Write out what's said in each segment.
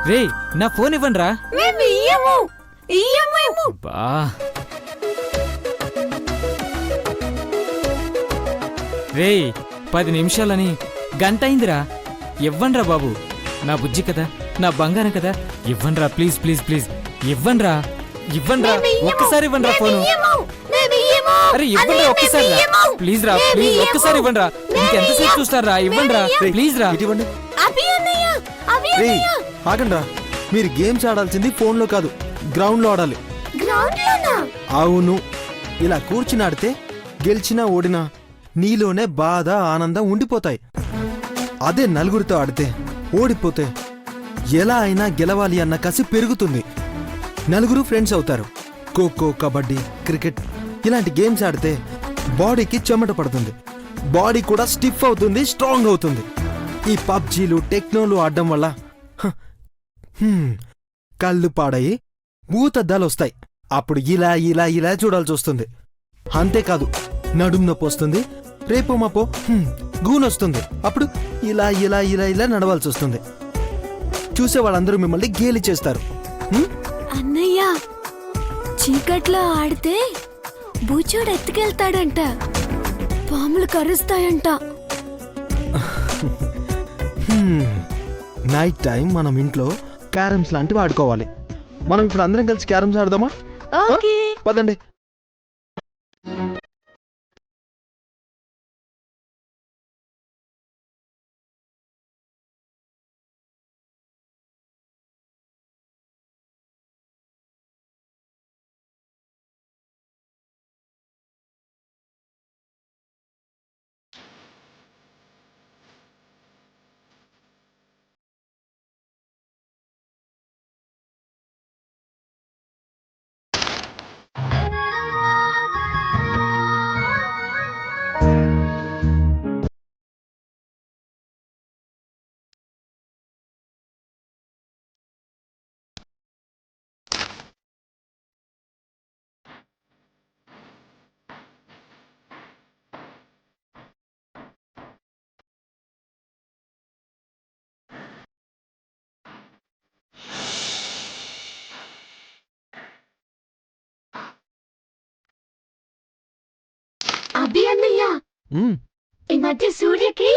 రే నా ఫోన్ ఇవ్వండి రా. బా రే 10 నిమిషాలని గంట అయిందిరా. ఇవ్వండ్రా బాబు, నా బుజ్జి కదా, నా బంగారం కదా. ఇవ్వండ్రా ప్లీజ్ ప్లీజ్ ప్లీజ్. ఇవ్వండ్రా ఇవ్వండ్రా, ఒక్కసారి ఇవ్వండ్రా ఫోను. అరే ఇవ్వండ్రా ఒక్కసారి రా ప్లీజ్ రా, ప్లీజ్ ఒక్కసారి ఇవ్వండ్రా. ఇంకెంతసేపు చూస్తారా? ఇవ్వండ్రా ప్లీజ్ రా. ఆగండ్రా, మీరు గేమ్స్ ఆడాల్సింది ఫోన్ లో కాదు, గ్రౌండ్ లో ఆడాలి. అవును, ఇలా కూర్చుని ఆడితే గెలిచినా ఓడినా నీలోనే బాధ ఆనందం ఉండిపోతాయి. అదే నలుగురితో ఆడితే ఓడిపోతే ఎలా అయినా గెలవాలి అన్న కసి పెరుగుతుంది. నలుగురు ఫ్రెండ్స్ అవుతారు. ఖోఖో, కబడ్డీ, క్రికెట్ ఇలాంటి గేమ్స్ ఆడితే బాడీకి చెమట పడుతుంది, బాడీ కూడా స్టిఫ్ అవుతుంది, స్ట్రాంగ్ అవుతుంది. ఈ పబ్జీలు టెక్నోలు ఆడడం వల్ల కళ్ళు పాడయి భూతద్దాలు వస్తాయి. అప్పుడు ఇలా ఇలా ఇలా చూడాల్సి వస్తుంది. అంతేకాదు నడుం నొప్పి వస్తుంది, రేపో మాపో గూనొస్తుంది. అప్పుడు ఇలా ఇలా ఇలా ఇలా నడవాల్సి వస్తుంది. చూసే వాళ్ళందరూ మిమ్మల్ని గేలి చేస్తారు. అన్నయ్య, చీకట్లో ఆడితే బూచోడు ఎత్తుకెళ్తాడంట, పాములు కరుస్తాయంట. నైట్ టైం మనం ఇంట్లో క్యారమ్స్ లాంటివి ఆడుకోవాలి. మనం ఇప్పుడు అందరం కలిసి క్యారమ్స్ ఆడదామా? పదండి. అభి అన్నయ్య, ఈ మధ్య సూర్యకి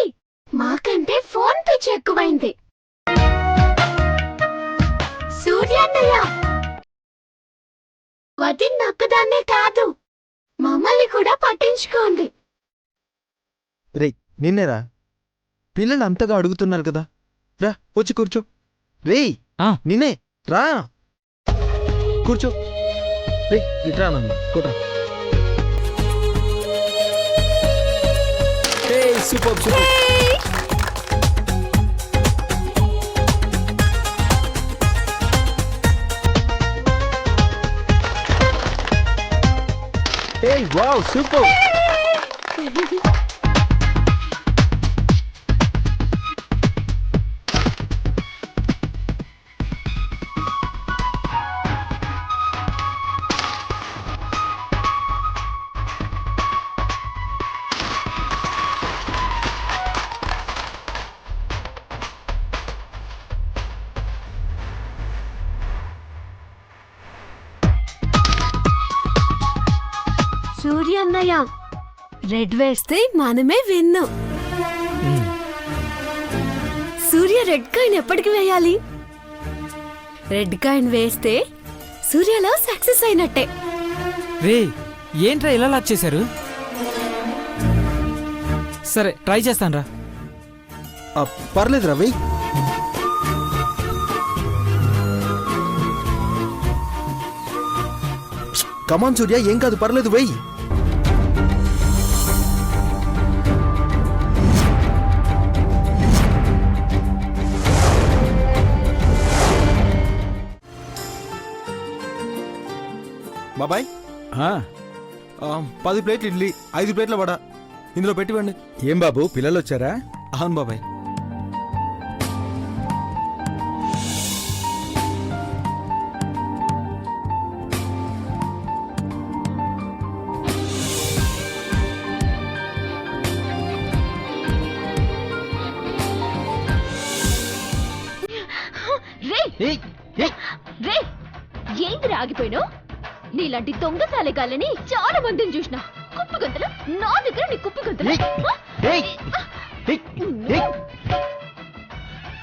మాకంటే ఫోన్ పిచ్చి ఎక్కువైంది. సూర్య అన్నయ్య, వదిన నొక్కదాన్నే కాదు మమ్మల్ని కూడా పట్టించుకోండి. రే నిన్నేరా, పిల్లలు అంతగా అడుగుతున్నారు కదా, రా వచ్చి కూర్చో. రే నిన్నే రా కూర్చో. రే ఇట్రా నన్ను కూట. Super super. Hey, wow, super. Surya అన్నయ్య, రెడ్ వేస్తే మనమే విన్ను. సూర్య రెడ్ కాయిన్ ఎప్పటికి వేయాలి? రెడ్ కాయిన్ వేస్తే సూర్యలో సక్సెస్ అయినట్టే. రే ఏంట్రా ఇలా లాక్ చేశారు? సరే ట్రై చేస్తాను రా. పర్లేదు రవి. కమాన్ సూర్య, ఏం కాదు, పర్లేదు, వెయ్యి. బాబాయ్ 10 ప్లేట్లు ఇడ్లీ, 5 ప్లేట్ల వడ ఇందులో పెట్టివ్వండి. ఏం బాబు, పిల్లలు వచ్చారా? అవును బాబాయ్. రే ఏయ్, ఏయ్. రే ఏంటి ఆగిపోయినావు? నీలాంటి దొంగసాలెగాలని చాలా మందిని చూసిన. కుప్పి గంతలు నా దగ్గర నీ కుప్పి గంతలు. ఏయ్, ఏయ్, ఏయ్, ఏయ్.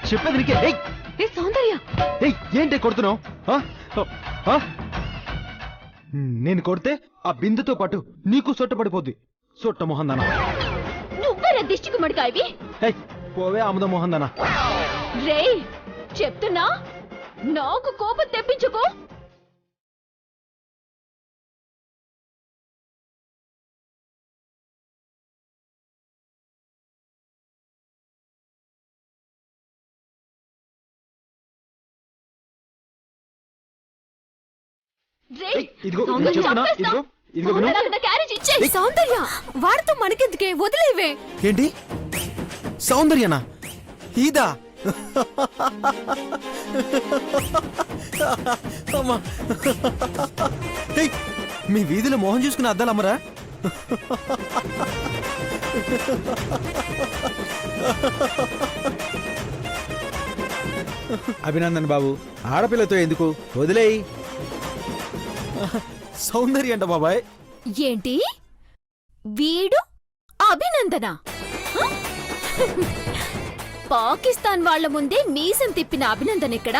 చెప్పేది నీకే. ఏయ్, ఏ సౌందర్య, ఏయ్, ఏంటి కొడుతున్నావు? నేను కొడితే ఆ బిందుతో పాటు నీకు సొట్ట పడిపోద్ది. సొట్ట మొహందన. నువ్వే దిష్టికి మడికాయవి. ఏయ్, పోవే ఆముద మొహందన. రే చెప్తున్నా, నాకు కోపం తెప్పించుకో. ఏయ్, ఇదిగో నేను చెప్తున్నా. ఇదిగో ఇదిగో విను. సౌందర్య, వాడితో మనకెందుకే, వదిలేవే. ఏంటి సౌందర్యనా? ఇదా? అమ్మా. ఏయ్, మీ వీధిలో మోహన్ చూసుకున్న అద్దాలు అమ్మరా? అభినందన్ బాబు, ఆడపిల్లతో ఎందుకు, వదిలేయి. సౌందర్య అంట బాబాయ్. ఏంటి వీడు అభినందన? హ? పాకిస్తాన్ వాళ్ళ ముందే మీసం తిప్పిన అభినందన ఇక్కడ,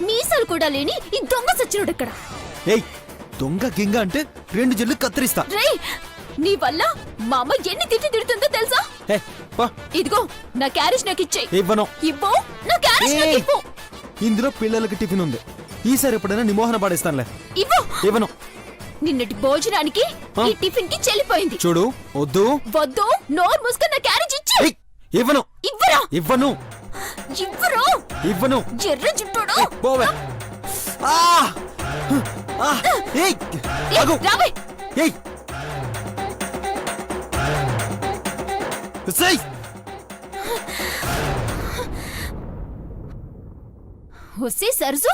మీసాలు కూడా లేని ఈ దొంగ సచ్చినుడు ఇక్కడ. ఏయ్, దొంగ గింగ అంటే 2 జల్లు కత్తిరిస్తా. రేయ్, నీ వల్ల మా అమ్మ ఎన్ని తిట్టి తిడుతుందో తెలుసా? ఏయ్, పో. ఇదిగో నా క్యారేజ్ నాకు ఇచ్చేయ్. ఇవ్వను. ఇవ్వు, నా క్యారేజ్ నాకు ఇవ్వు. ఇందులో పిల్లలకి టిఫిన్ ఉంది. ఈసారి ఎప్పుడైనా నిమోహన పాడేస్తానులే. ఇవ్వు. ఇవ్వను. నిన్నటి భోజనానికి ఆ? ఈ టిఫిన్ కి చెల్లిపోయింది. చూడు, వద్దు. వద్దు, నోరు మూసుకొని నా క్యారేజ్ ఇచ్చేయ్. ఏయ్, ఇవ్వను. ఇవ్వరా? ఇవ్వను. ఇవ్వరు. ఇవ్వను. ఎర్ర జుట్టుడు. ఏయ్, పోవే. ఆ! ఆ! ఏయ్, ఆగు. రావే. ఏయ్. సై. వస్తే సరసు,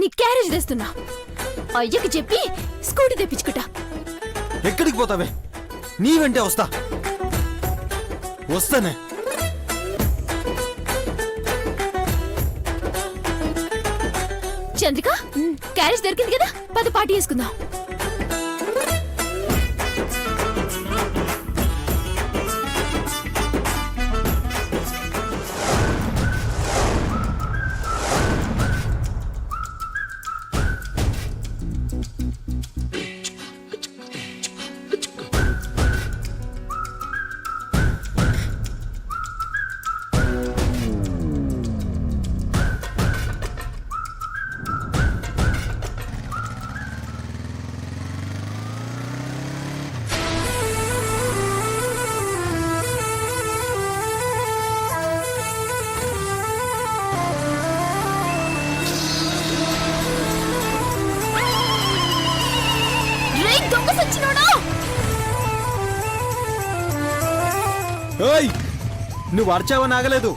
నీ క్యారేజ్ తెస్తున్నా. అయ్యకి చెప్పి స్కూటీ తెప్పించుకుంటా. ఎక్కడికి పోతావే? నీ వెంటే వస్తా. వస్తానే. చంద్రిక, క్యారేజ్ దొరికింది కదా, పద పార్టీ చేసుకుందాం. దొంగ సచ్చినోడా! ఓయ్, నువ్వు అరచావని ఆగలేదు.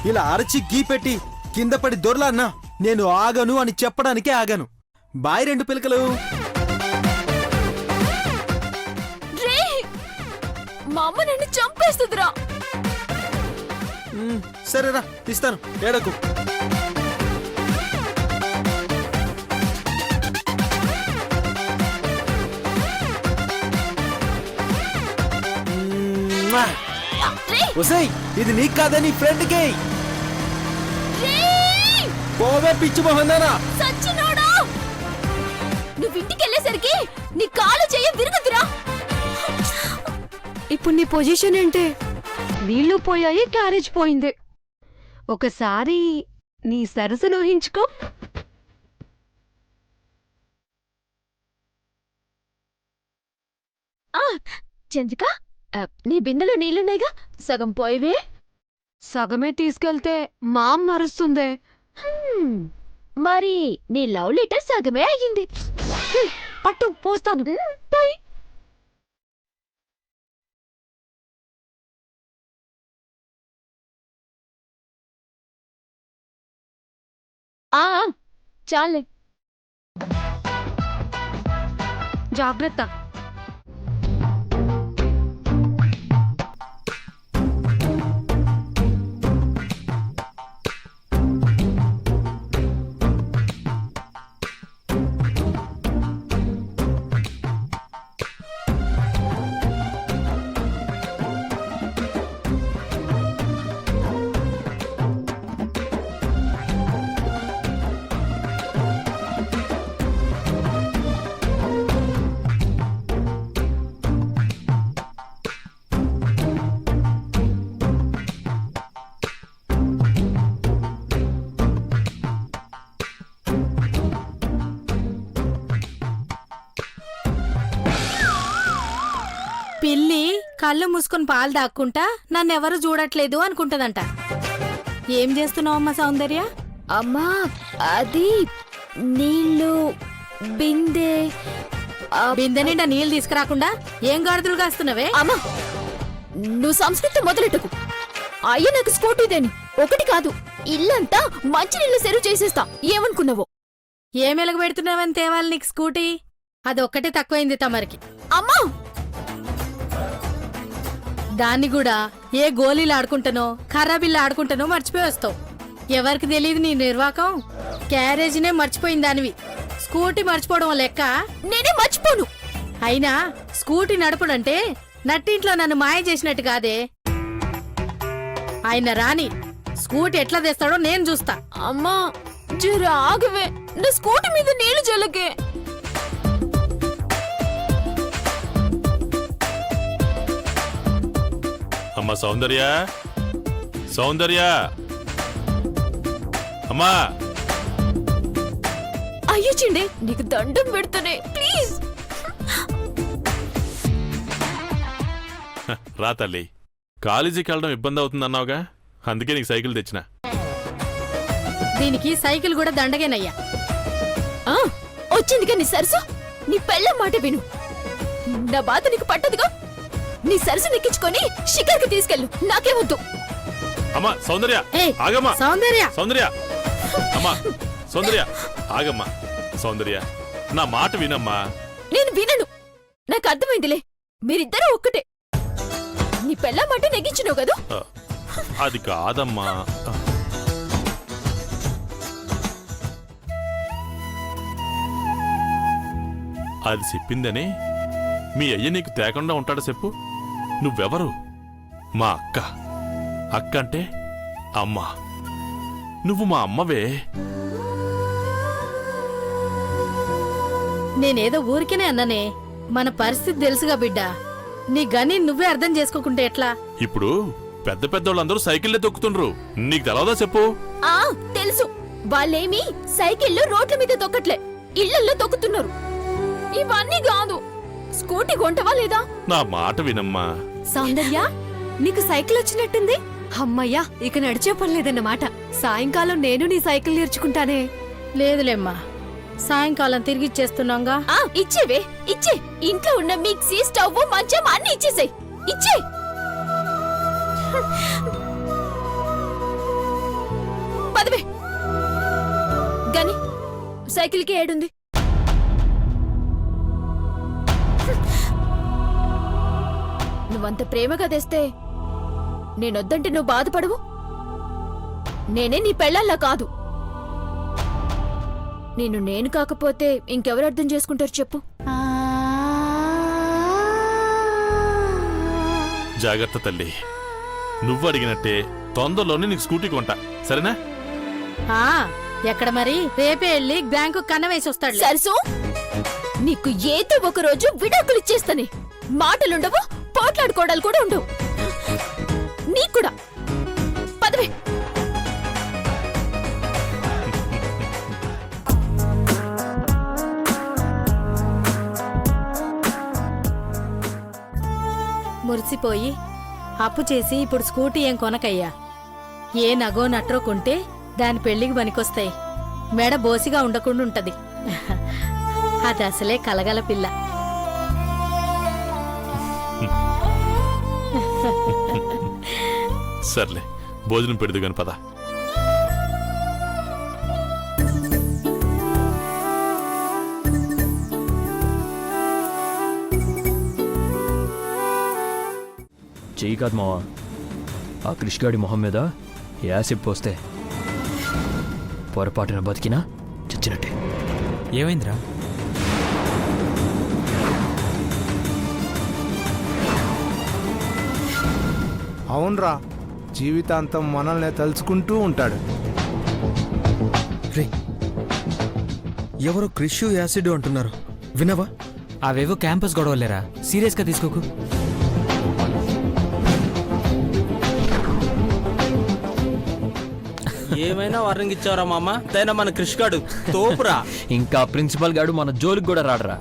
ఇలా అరచి గీ పెట్టి కింద పడి దొరలా అన్నా నేను ఆగను అని చెప్పడానికే ఆగాను. బాయ్ 2 పిలకలు. రే, మా అమ్మ నన్ను చంపేస్తుందిరా. సరేరా, ఇస్తాను, ఏడకు. ఒసేయ్, ఇది నీకు కాదా, నీ ఫ్రెండ్కి. పోవే పిచ్చి మొహందానా. సచ్చినోడా, నువ్వు ఇంటికి వెళ్ళేసరికి నీ కాలు చెయ్యి విరుగుతురా. ఇప్పుడు నీ పొజిషన్ ఏంటే? నీళ్లు పోయాయి, క్యారేజ్ పోయింది. ఒకసారి నీ సరస్సును ఊహించుకో. చంద్రిక, నీ బిందెలో నీళ్లున్నాయిగా, సగం పోయివే. సగమే తీసుకెళ్తే మా అమ్మ అరుస్తుందే. మరి నీ లవ్ లెటర్ సగమే అయ్యింది. పట్టు, పోస్తాను. చాలే, జాగ్రత్త. పిల్లి కళ్ళు మూసుకొని పాలు దాక్కుంటా నన్నెవరు చూడట్లేదు అనుకుంటదంట. ఏం చేస్తున్నావమ్మా సౌందర్య? అమ్మా అది నీళ్ళు బిందె. బిందె నిండా నీళ్ళు తీసుకురాకుండా ఏం గాడిదలు కాస్తున్నావే? అమ్మా నువ్వు సంస్కృతి మొదలెట్టకు. అయ్య నాకు స్కూటీ దేని ఒకటి కాదు, ఇల్లంతా మంచినీళ్ళు సెరువు చేసేస్తా. ఏమనుకున్నావో? ఏం ఎలగ పెడుతున్నావని తేవాలి నీకు స్కూటీ? అదొక్కటే తక్కువైంది తమరికి. అమ్మా దాన్ని కూడా ఏ గోళీలు ఆడుకుంటానో కర్రాబిల్లు ఆడుకుంటానో మర్చిపోయి వస్తావు. ఎవరికి తెలియదు నీ నిర్వాకం. క్యారేజీనే మర్చిపోయింది దానివి. స్కూటీ మర్చిపోవడం లెక్క. నేనే మర్చిపోను. అయినా స్కూటీ నడపడంటే నట్టింట్లో నన్ను మాయ చేసినట్టు కాదే. ఆయన రాని స్కూటీ ఎట్లా తెస్తాడో నేను చూస్తా. అమ్మా జర ఆగవే, నా స్కూటీ మీద నీళ్లు జల్లకే. అమ్మ సౌందర్య, సౌందర్య, అమ్మా. అయ్యో చిండే, నీకు దండం పెడుతూనే ప్లీజ్. రా తల్లి, కాలేజీకి వెళ్ళడం ఇబ్బంది అవుతుందన్నావుగా, అందుకే నీకు సైకిల్ తెచ్చిన. దీనికి సైకిల్ కూడా దండగేనయ్యా. వచ్చిందిగా నీ సరసు. నీ పెళ్ళ మాట విను. నా బాధ నీకు పట్టదుగా. నీ సరసు నెక్కించుకొని షికార్కి తీసుకెళ్ళు, నాకేమొద్దు. అమ్మా సౌందర్య, ఏయ్, ఆగమ్మా. సౌందర్య సౌందర్య, అమ్మా సౌందర్య, ఆగమ్మా. సౌందర్య, నా మాట వినమ్మా. నేను వినను. నాకు అర్థమైందిలే, మీరిద్దరూ ఒక్కటే. నీ పెళ్ళ మాట నెగ్గించినావు కదా. అది కాదమ్మా. అది చెప్పిందని మీ అయ్య నీకు తేకుండా ఉంటాడు చెప్పు. నువ్వెవరు? మా అక్క. అక్క అంటే అమ్మ. నువ్వు మా అమ్మవే. నేనేదో ఊరికేనే అన్నానే. మన పరిస్థితి తెలుసుగా బిడ్డ. నీ గని నువ్వే అర్థం చేసుకోకుంటే ఎట్లా? ఇప్పుడు పెద్ద పెద్దోళ్ళందరూ సైకిల్లే తొక్కుతుండ్రు, నీకు తెలవదా చెప్పు? తెలుసు. వాళ్ళేమి సైకిళ్ళు రోడ్ల మీద తొక్కట్లే, ఇళ్లల్లో తొక్కుతున్నారు. ఇవన్నీ కాదు. స్కూటీ కొంటవా లేదా? నా మాట వినమ్మా. సౌందర్య, నీకు సైకిల్ వచ్చినట్టుంది. అమ్మయ్యా, ఇక నడిచే పని లేదన్నమాట. సాయంకాలం నేను నీ సైకిల్ నేర్చుకుంటానే. లేదులేమ్మా, సాయంకాలం తిరిగి ఇచ్చేస్తున్నాంగా. ఇచ్చేవే, ఇచ్చే. ఇంట్లో ఉన్న మిక్సీ, స్టవ్, మంచం అన్ని ఇచ్చేసాయి. ఇచ్చే. పదవే. గని సైకిల్కి ఏడుంది? నువ్వంత ప్రేమగా తెస్తే నేనొద్దంటే నువ్వు బాధపడవు. నేనే నీ పెళ్ళాల్లా కాదు. నేను కాకపోతే ఇంకెవరు అర్థం చేసుకుంటారు చెప్పు? జాగ్రత్త తల్లి, నువ్వు అడిగినట్టే తొందరలోనే నీకు స్కూటీ కొంటా, సరేనా? ఎక్కడ మరి? రేపే వెళ్ళి బ్యాంకు కన్న వేసి వస్తాడు. సరసు, నీకు ఏదో ఒక రోజు విడాకులు ఇచ్చేస్తానే. మాటలుండవు, పోట్లాడుకోవడాలు కూడా ఉండవు. నీకు కూడా. పదవే. మురిసిపోయి అప్పు చేసి ఇప్పుడు స్కూటీ ఏం కొనకయ్యా. ఏ నగో నట్రో కొంటే దాని పెళ్లికి పనికొస్తాయి. మెడ బోసిగా ఉండకుండా ఉంటది. అది అసలే కలగల పిల్ల. సర్లే, భోజనం పెడదు గాని పద. చెయ్యి కాదు మావా, ఆ క్రిష్గాడి మొహం మీద యాసిడ్ పోస్తే పొరపాటున బతికినా చచ్చినట్టే. ఏమైందిరా? అవునరా, జీవితాంతం మనల్ని తలుచుకుంటూ ఉంటాడు. రే, ఎవరో క్రిష్యు యాసిడ్ అంటున్నారు, వినవా? అవేవో క్యాంపస్ గొడవలేరా, సీరియస్గా తీసుకోకు. ఏమైనా వార్నింగ్ ఇచ్చావరా మామ? తైనా మన క్రిష్ గాడు తోపురా. ఇంకా ప్రిన్సిపల్ గాడు మన జోలికి కూడా రాడరా.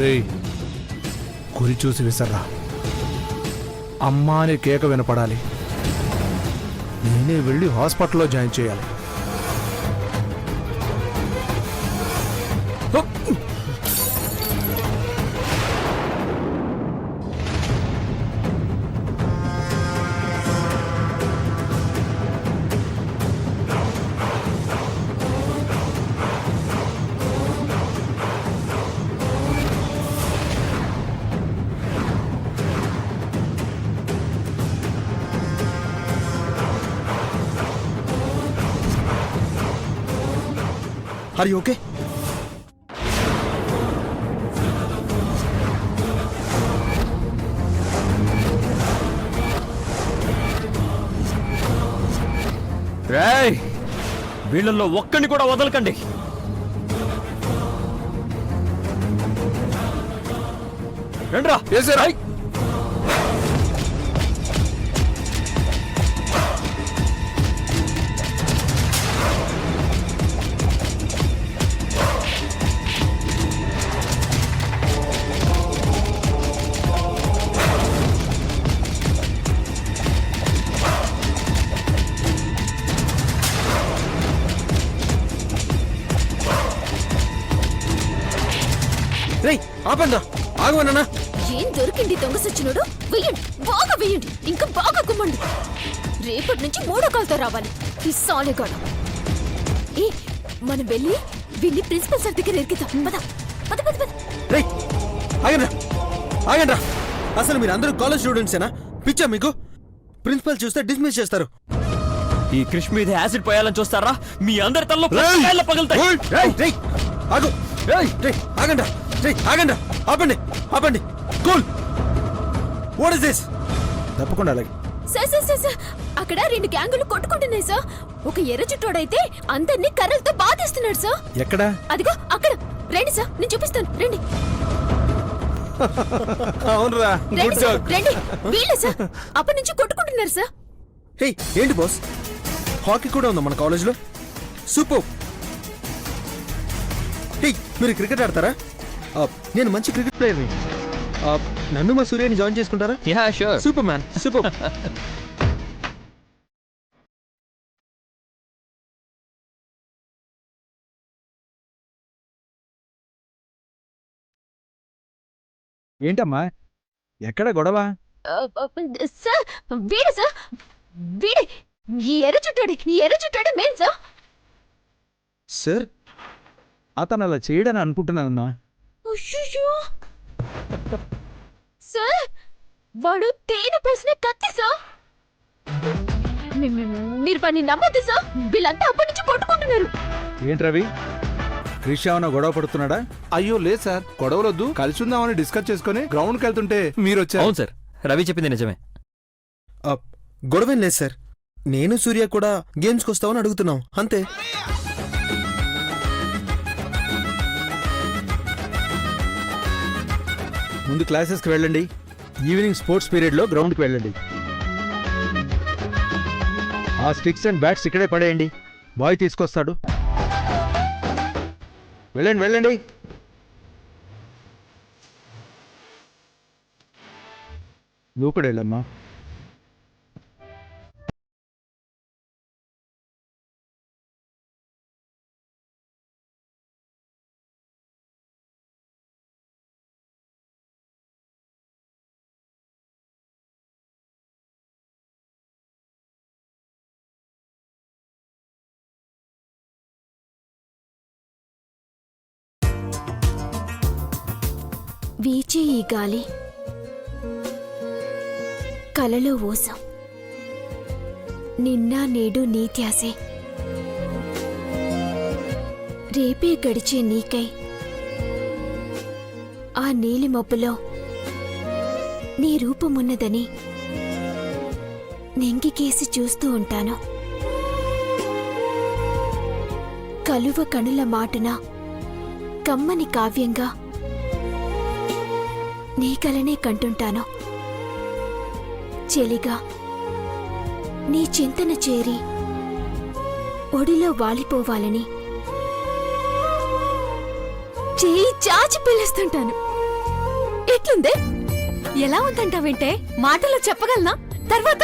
రేయ్, గురి చూసి విసర్రా. అమ్మా అని కేక వినపడాలి. నేనే వెళ్ళి హాస్పిటల్లో జాయిన్ చేయాలి. Are you okay? రేయ్, వీళ్ళల్లో ఒక్కడిని కూడా వదలకండి. రండ్రా. రేయ్. రేయ్ ఆపండి, ఆగమన్నా. ఏం దొరికింది దొంగ సచ్చినోడు? వెయ్యండి, బాగా వెయ్యండి, ఇంకా బాగా కుమ్మండి. రేపటి నుంచి 3వ కాల్తో రావాలి ఈ సాలెగాడు. ఏ, మనం వెళ్ళి వీళ్ళని ప్రిన్సిపల్ సార్ దగ్గర ఎరికిద్దాం. పద పద పద పద. రేయ్ ఆగండ్రా, ఆగండ్రా. అసలు మీరు అందరూ కాలేజ్ స్టూడెంట్సేనా? పిచ్చా మీకు? ప్రిన్సిపల్ చూస్తే డిస్మిస్ చేస్తారు. ఈ క్రిష్ మీద యాసిడ్ పోయాలని చూస్తారా? మీ అందరి తల్లో పగులుతాయి. రేయ్ ఆగు. రేయ్ ఆగండ్రా, రేయ్ ఆగండ్రా, ఆపండి ఆపండి. కూల్. What is this? తప్పకుండా అలాగే. సార్ సార్ సార్ సార్, అక్కడ 2 గ్యాంగులు కొట్టుకుంటున్నాయి సార్. ఒక ఎర్ర చుట్టోడైతే అందరినీ కర్రలతో బాధేస్తున్నాడు సార్. ఎక్కడ? అదిగో అక్కడ. రండి సార్, నేను చూపిస్తాను. రండి అవునరా, రండి సార్, రండి. వీళ్ళే సార్, అప్పటి నుంచి కొట్టుకుంటున్నారు సార్. హే ఏంటి బాస్, హాకీ కూడా ఉందా మన కాలేజ్లో? సూపర్. హే మీరు క్రికెట్ ఆడతారా? నేను మంచి క్రికెట్ ప్లేయర్ని. నన్ను మా సూర్యని జాయిన్ చేసుకుంటారా? Yeah sure. Super man, super. ఏంటమ్మా, ఎక్కడ గొడవ? సార్ వీడే సార్, వీడే. ఈ ఎర్ర చుట్టాడు మేం సార్. సార్ అతను అలా చేయడని అనుకుంటున్నానన్నా. అయ్యయ్యో. సార్ వాడు తేనె పేసిన కత్తి సార్. మీరు పని నమ్మద్దు సార్, వీళ్ళంతా అప్పటి నుంచి కొట్టుకుంటున్నారు. ఏంటి రవి, క్రిష్ ఏమన్నా గొడవ పడుతున్నాడా? అయ్యో లేదు సార్, గొడవలొద్దు, కలిసి ఉందామని డిస్కస్ చేసుకుని గ్రౌండ్కి వెళ్తుంటే మీరు వచ్చారు. అవును సార్, రవి చెప్పింది నిజమే. గొడవేం లేదు సార్, నేను సూర్య కూడా గేమ్స్కి వస్తామని అడుగుతున్నాం అంతే. ముందు క్లాసెస్కి వెళ్ళండి, ఈవినింగ్ స్పోర్ట్స్ పీరియడ్లో గ్రౌండ్కి వెళ్ళండి. ఆ స్టిక్స్ అండ్ బ్యాట్స్ ఇక్కడే పడేయండి, బాయ్ తీసుకొస్తాడు. వెళ్ళండి వెళ్ళండి. నువ్వు కూడా వెళ్ళమ్మా. వీచే ఈ గాలి కలలో ఓసం, నిన్న నేడు నీ త్యాసే, రేపే గడిచే నీకై ఆ నీలి మబ్బులో నీ రూపమున్నదని నెంగికేసి చూస్తూ ఉంటాను. కలువ కనుల మాటున కమ్మని కావ్యంగా నీ కలనే కంటుంటాను. చెలిగా నీ చింతన చేరి ఒడిలో వాలిపోవాలని చేయి చాచి పిలుస్తుంటాను. ఎట్లుందే? ఎలా ఉందంటావేంటే? మాటలో చెప్పగలనా? తర్వాత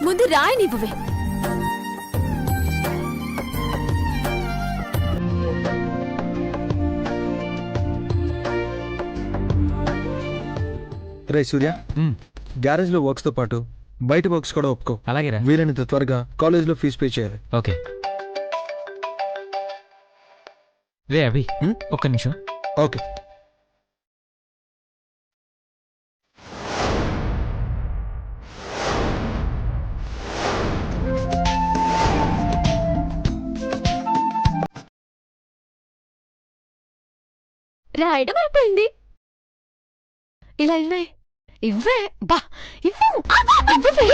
ముందు రాయనివ్వవే. రే సూర్య, గ్యారేజ్ లో వర్క్స్ తో పాటు బయట వర్క్స్ కూడా ఒప్పుకో. అలాగేరా. వీలైనంత త్వరగా కాలేజ్ లో ఫీజు పే చేయాలి. ఓకే. రే అభి, హ్మ్? ఒక్క నిమిషం. ఓకే. రాయడం అయిపోయింది. ఇలా ఇవ్వే. ఇవ్వే బా. ఇవ్వు. ఇవ్వవే.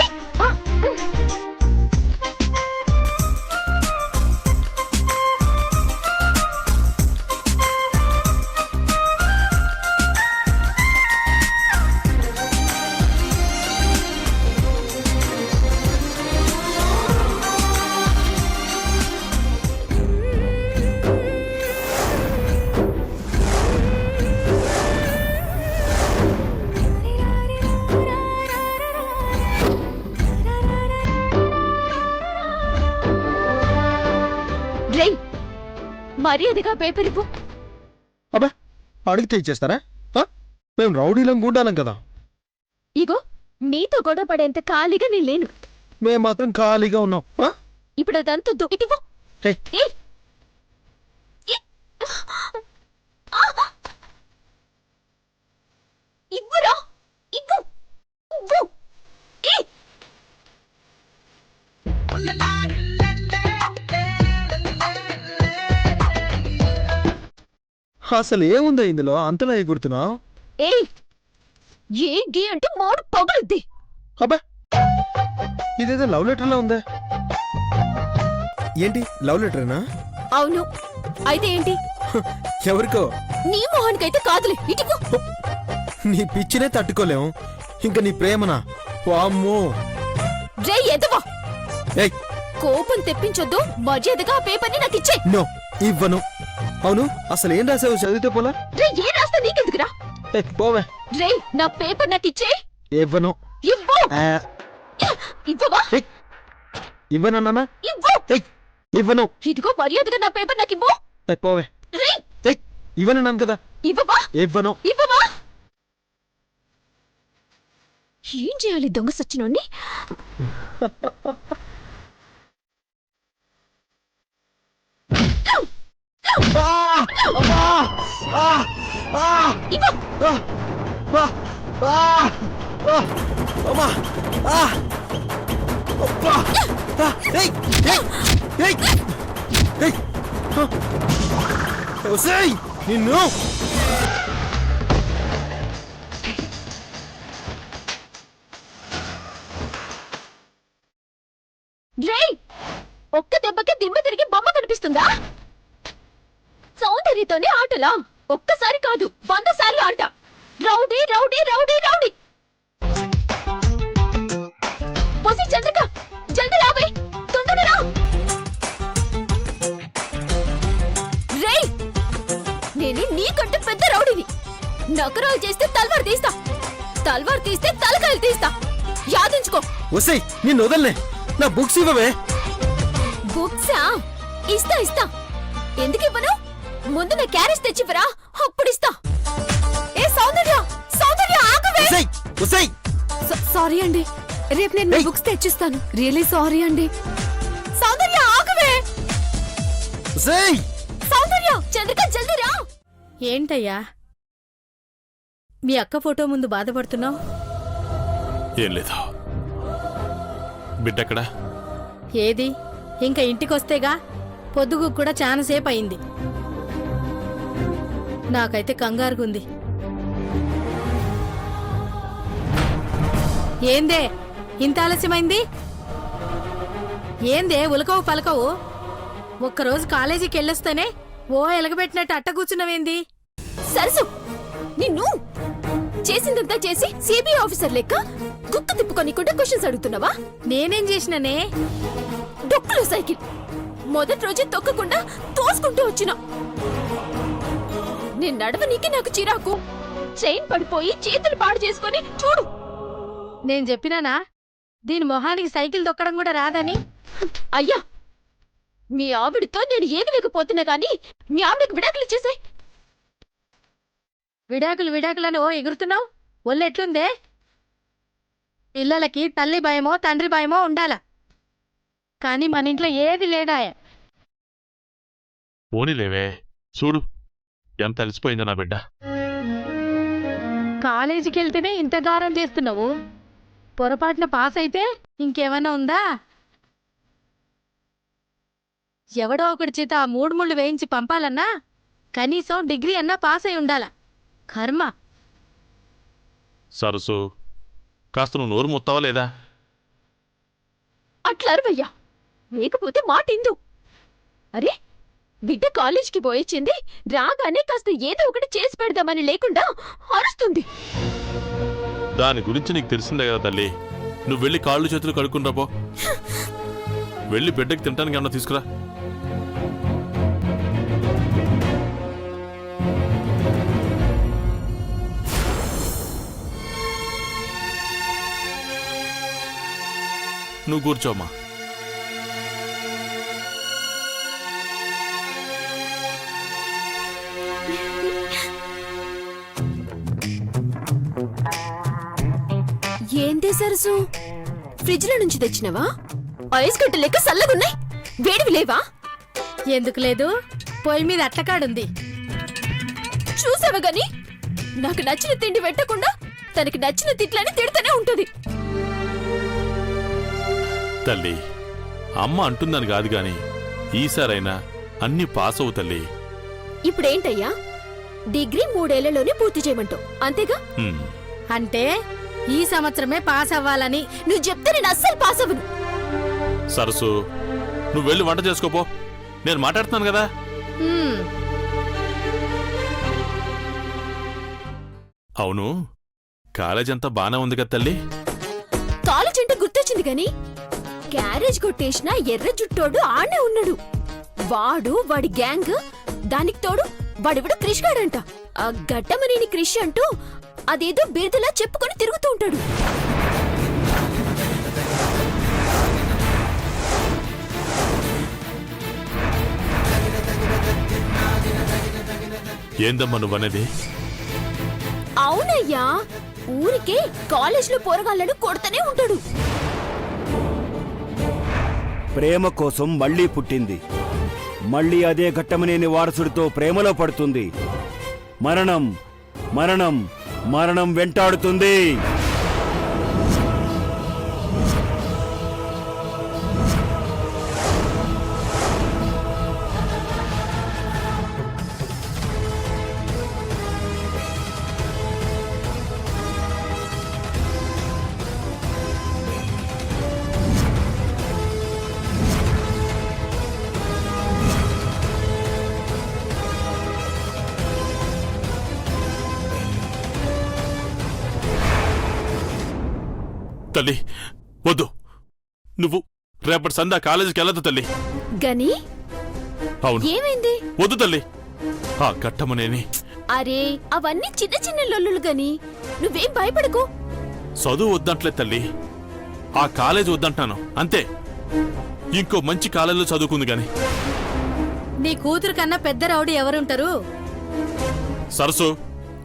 మర్యాదగా పేపర్ ఇవ్వు. అబ్బా, అడిగితే ఇచ్చేస్తారా? మేము రౌడీలం గుండాలం కదా. ఇగో నీతో గొడవ పడేంత ఖాళీగా నేను లేను. మేము మాత్రం ఖాళీగా ఉన్నాం. ఇప్పుడు అదంతా ఇటివ్వు. ఏయ్. ఇవ్వురా. ఇవ్వు. ఇవ్వు. అసలు ఏముందా ఇందులో అంతలా ఎగురుతున్నావు? ఏంటి అంటే మాడు పగులుద్ది. అబ్బా, ఇదేదో లవ్ లెటర్లా ఉందా? ఏంటి లవ్ లెటరేనా? అవును. అయితే ఏంటి? ఎవరికో? నీ మొహానికైతే కాదులే. ఇటుకు. నీ పిచ్చినే తట్టుకోలేం, ఇంకా నీ ప్రేమనా? వామ్మో. రే ఎదవా, ఏయ్, కోపం తెప్పించొద్దు. మర్యాదగా ఆ పేపర్ని నాకు ఇచ్చే. నో, ఇవ్వను. అవును, అసలు ఏం రాసావు? చదివితే పోలా? రే ఏ రాస్తా నీకెందుకురా? పోవే. రే నా పేపర్ నాకు ఇచ్చే. ఇవ్వను. ఇవ్వు. ఇవ్వవా? ఇవ్వనన్నా? ఇవ్వు. ఇవ్వను. ఇదిగో మర్యాదగా నా పేపర్ నాకు ఇవ్వు. పోవే. రే ఇవ్వనన్నాను కదా. ఇవ్వవా? ఇవ్వను. ఇవ్వవా? ఏం చేయాలి దొంగ సచ్చినోన్ని? నిన్ను ఒక్క దెబ్బకి దిమ్మ తిరిగి బొమ్మ కనిపిస్తుందా? సౌందర్యతోనే ఆటలా? ఒక్కసారి కాదు 100 సార్లు ఆట. Rowdy rowdy rowdy rowdy. పోసి చంద్రిక, జల్ది రావే, తొందరగా రా. రేయ్, నేను నీకంటే పెద్ద రౌడీని. నకరాలు చేస్తే తల్వార్ తీస్తా, తల్వార్ తీస్తే తలకాయలు తీస్తా. యాదించుకో. వసై, నిన్ను వదలనే. నా బుక్స్ ఇవ్వవే. బుక్సా? ఇస్తా ఇస్తా. ఎందుకు ఇవ్వను? ముందు నా క్యారేజ్ తెచ్చివ్వరా, అప్పుడు ఇస్తా. ఏ సౌందర్య, సౌందర్య ఆగవే. సారీ అండి, రేపు నేను బుక్స్ తెచ్చిస్తాను. రియలీ సారీ అండి. సౌందర్య ఆగవే. సౌందర్య, చంద్రిక జల్దీ రా. ఏంటయ్యా మీ అక్క ఫోటో ముందు బాధపడుతున్నావు? ఏం లేదు. బిడ్డెక్కడా? ఏది, ఇంకా ఇంటికొస్తేగా. పొద్దుగు కూడా చాలాసేపు అయింది. నాకైతే కంగారుగుంది. ఏందే ఇంత ఆలస్యమైంది? ఏందే ఉలకవు పలకవు? ఒక్కరోజు కాలేజీకి వెళ్ళొస్తేనే ఓ ఎలగబెట్టినట్టు అట్ట కూర్చున్నవేంది? సరసు, నిన్ను చేసిందంతా చేసి సిబిఐ ఆఫీసర్ లెక్క గుర్తు తిప్పుకోనికుండా క్వశ్చన్స్ అడుగుతున్నావా? నేనేం చేసిననే? డొక్కులో సైకిల్ మొదటి రోజే తొక్కకుండా తోసుకుంటూ వచ్చినా. నేను నడవనీకి నాకు చిరాకు. చైన్ పడిపోయి చేతులు పాడు చేసుకొని చూడు. నేను చెప్పినానా దీని మొహానికి సైకిల్ దొక్కడం కూడా రాదని? అయ్యా, మీ ఆవిడతో నేను ఏగలేకపోతున్నా గాని మీ ఆవిడకి విడాకులు ఇచ్చేసాయి. విడాకులని ఓ ఎగురుతున్నావు. ఒళ్ళెట్లుందే? పిల్లలకి తల్లి భయమో తండ్రి భయమో ఉండాల, కానీ మన ఇంట్లో ఏది లేడాయ. పోనీలేవే, చూడు ఎంత అలసిపోయిందో నా బిడ్డ. కాలేజీకి వెళ్తేనే ఇంత గారం చేస్తున్నావు, పొరపాటున పాస్ అయితే ఇంకేమన్నా ఉందా? ఎవడో ఒకటి చేత ఆ 3 ముళ్ళు వేయించి పంపాలన్నా కనీసం డిగ్రీ అన్నా పాస్ అయి ఉండాల. కర్మ. సరసు, కాస్త నువ్వు నోరు మొత్తావా లేదా? అట్లా అరవయ్యా, లేకపోతే మాట ఇందు. అరే, బిడ్డ కాలేజీకి పోయొచ్చింది, రాగానే కాస్త ఏదో ఒకటి చేసి పెడదామని లేకుండా అరుస్తుంది. దాని గురించి నీకు తెలిసిందే కదా తల్లి. నువ్వు వెళ్ళి కాళ్ళు చేతులు కడుక్కుని రాబో. వెళ్ళి బిడ్డకి తినడానికి ఏమన్నా తీసుకురా. నువ్వు కూర్చోమ్మా. ఏందే సరసు, ఫ్రిడ్జ్ లో నుంచి తెచ్చినవా? ఐస్ గడ్డ లెక్క సల్లగున్నాయి, వేడివి లేవా? ఎందుకు లేదు, పొయ్యి మీద అట్టకాడుంది. చూసావా గాని నాకు నచ్చిన తిండి పెట్టకుండా తనకి నచ్చిన తిట్లని తిడుతూనే ఉంటది. తల్లి, అమ్మ అంటుందని కాదు గాని ఈసారైనా అన్ని పాస్ అవు తల్లి. ఇప్పుడేంటయ్యా, డిగ్రీ 3 ఏళ్లలోనే పూర్తి చేయమంటావు అంతేగా? హ్మ్. అంటే ఈ సంవత్సరమే పాస్ అవ్వాలని? నువ్వు చెప్తే నేను అస్సలు పాస్ అవ్వను. సరసు, నువ్వు వెళ్ళి వంట చేసుకోపో, నేను మాట్లాడుతున్నాను కదా. హ్మ్. అవును, కాలేజ్ అంతా బానే ఉంది కదా తల్లి? కాలేజ్ అంటే గుర్తొచ్చింది గాని క్యారేజ్ కొట్టేసిన ఎర్ర జుట్టోడు ఆడే ఉన్నాడు. వాడి గ్యాంగ్, దానికి తోడు వాడివిడ క్రిష్ గాడంట. ఆ గడ్డమనేని క్రిష్ అంటూ అదేదో బిరుదులా చెప్పుకొని తిరుగుతూ ఉంటాడు. ఏందమ్మా నువ్వనేది? అవునయ్యా, ఊరికే కాలేజ్లో పోరగాళ్ళను కొడుతూనే ఉంటాడు. ప్రేమ కోసం మళ్లీ పుట్టింది, మళ్లీ అదే ఘట్టమనేని వారసుడితో ప్రేమలో పడుతుంది. మరణం మరణం మరణం వెంటాడుతుంది. తల్లి వద్దు, నువ్వు రేపటి సందా కాలేజీకి వెళ్ళదు తల్లి. గని అవును, ఏమైంది? వద్దు తల్లి. ఆ ఘట్టమనేని అరే, అవన్నీ చిన్న చిన్న లొల్లులు గని, నువ్వేం భయపడకు. చదువు వద్దంటలే తల్లి, ఆ కాలేజ్ వద్దంటాను అంతే. ఇంకో మంచి కాలేజీలో చదువుకుంది గాని. నీ కూతురు కన్నా పెద్ద రౌడీ ఎవరుంటారు? సరసు,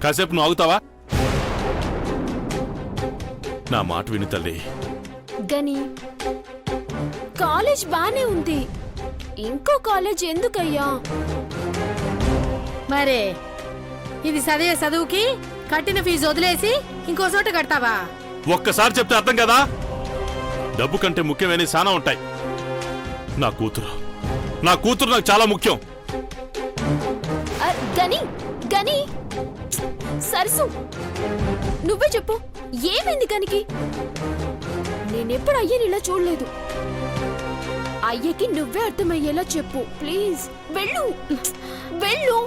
కాసేపు నువ్వు ఆగుతావా? నా మాట విను తల్లి. గని కాలేజ్ బానే ఉంది, ఇంకో కాలేజ్ ఎందుకయ్యా? మరే ఇది చదివే చదువుకి కట్టిన ఫీజు వదిలేసి ఇంకో చోట కడతావా? ఒక్కసారి చెప్తే అర్థం కదా. డబ్బు కంటే ముఖ్యమైన చాలా ఉంటాయి. నా కూతురు నాకు చాలా ముఖ్యం. గని గని సరసు, నువ్వే చెప్పు, ఏమైంది గనికి? నేనెప్పుడు అయ్యని ఇలా చూడలేదు. అయ్యకి నువ్వే అర్థమయ్యేలా చెప్పు ప్లీజ్. వెళ్ళు వెళ్ళు.